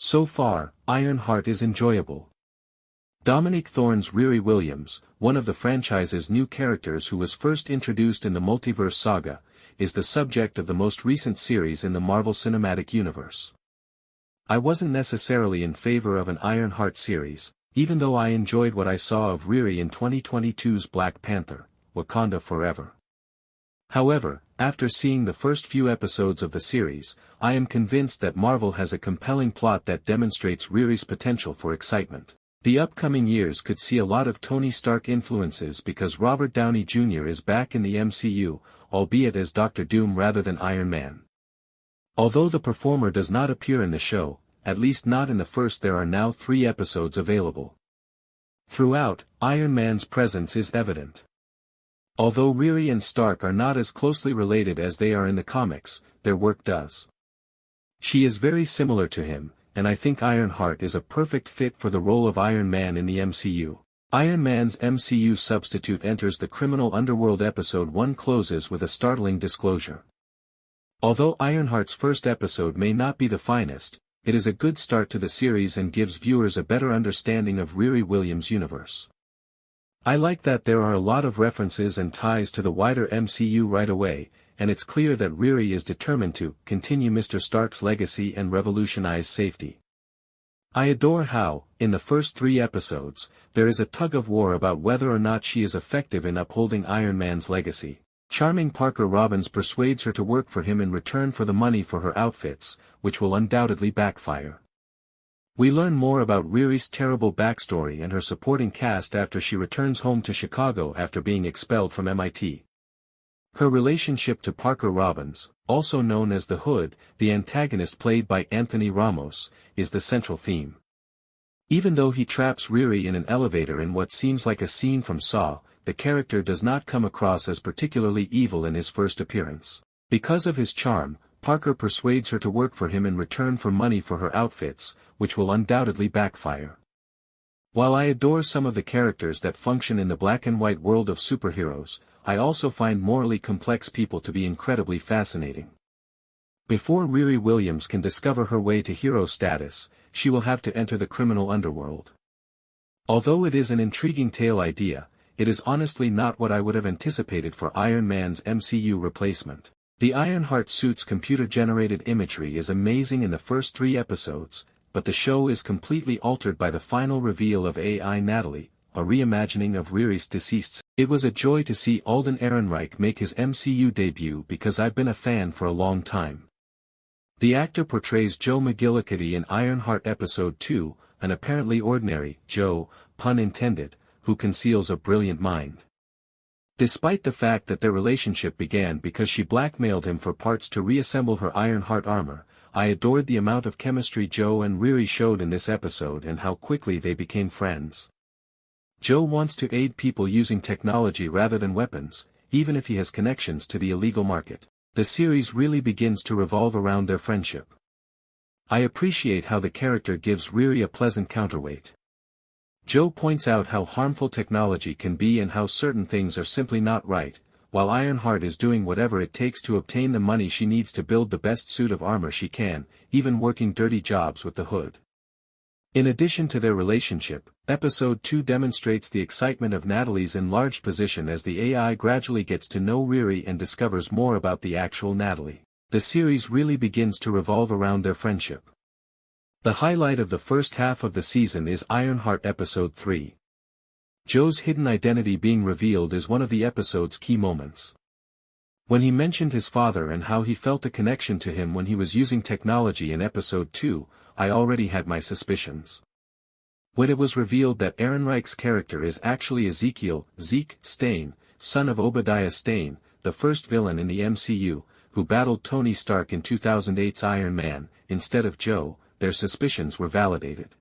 So far, Ironheart is enjoyable. Dominique Thorne's Riri Williams, one of the franchise's new characters who was first introduced in the Multiverse Saga, is the subject of the most recent series in the Marvel Cinematic Universe. I wasn't necessarily in favor of an Ironheart series, even though I enjoyed what I saw of Riri in 2022's Black Panther, Wakanda Forever. However, after seeing the first few episodes of the series, I am convinced that Marvel has a compelling plot that demonstrates Riri's potential for excitement. The upcoming years could see a lot of Tony Stark influences because Robert Downey Jr. is back in the MCU, albeit as Dr. Doom rather than Iron Man. Although the performer does not appear in the show, at least not in the first, there are now 3 episodes available. Throughout, Iron Man's presence is evident. Although Riri and Stark are not as closely related as they are in the comics, their work does. She is very similar to him, and I think Ironheart is a perfect fit for the role of Iron Man in the MCU. Iron Man's MCU substitute enters the criminal underworld. Episode 1 closes with a startling disclosure. Although Ironheart's first episode may not be the finest, it is a good start to the series and gives viewers a better understanding of Riri Williams' universe. I like that there are a lot of references and ties to the wider MCU right away, and it's clear that Riri is determined to continue Mr. Stark's legacy and revolutionize safety. I adore how, in the first 3 episodes, there is a tug-of-war about whether or not she is effective in upholding Iron Man's legacy. Charming Parker Robbins persuades her to work for him in return for the money for her outfits, which will undoubtedly backfire. We learn more about Riri's terrible backstory and her supporting cast after she returns home to Chicago after being expelled from MIT. Her relationship to Parker Robbins, also known as the Hood, the antagonist played by Anthony Ramos, is the central theme. Even though he traps Riri in an elevator in what seems like a scene from Saw, the character does not come across as particularly evil in his first appearance. Because of his charm, Parker persuades her to work for him in return for money for her outfits, which will undoubtedly backfire. While I adore some of the characters that function in the black and white world of superheroes, I also find morally complex people to be incredibly fascinating. Before Riri Williams can discover her way to hero status, she will have to enter the criminal underworld. Although it is an intriguing tale idea, it is honestly not what I would have anticipated for Iron Man's MCU replacement. The Ironheart suit's computer-generated imagery is amazing in the first 3 episodes, but the show is completely altered by the final reveal of AI Natalie, a reimagining of Riri's deceased. It was a joy to see Alden Ehrenreich make his MCU debut because I've been a fan for a long time. The actor portrays Joe McGillicuddy in Ironheart Episode 2, an apparently ordinary Joe, pun intended, who conceals a brilliant mind. Despite the fact that their relationship began because she blackmailed him for parts to reassemble her Ironheart armor, I adored the amount of chemistry Joe and Riri showed in this episode and how quickly they became friends. Joe wants to aid people using technology rather than weapons, even if he has connections to the illegal market. The series really begins to revolve around their friendship. I appreciate how the character gives Riri a pleasant counterweight. Joe points out how harmful technology can be and how certain things are simply not right, while Ironheart is doing whatever it takes to obtain the money she needs to build the best suit of armor she can, even working dirty jobs with the Hood. In addition to their relationship, Episode 2 demonstrates the excitement of Natalie's enlarged position as the AI gradually gets to know Riri and discovers more about the actual Natalie. The series really begins to revolve around their friendship. The highlight of the first half of the season is Ironheart Episode 3. Joe's hidden identity being revealed is one of the episode's key moments. When he mentioned his father and how he felt a connection to him when he was using technology in Episode 2, I already had my suspicions. When it was revealed that Ehrenreich's character is actually Ezekiel, Zeke, Stane, son of Obadiah Stane, the first villain in the MCU, who battled Tony Stark in 2008's Iron Man, instead of Joe, their suspicions were validated.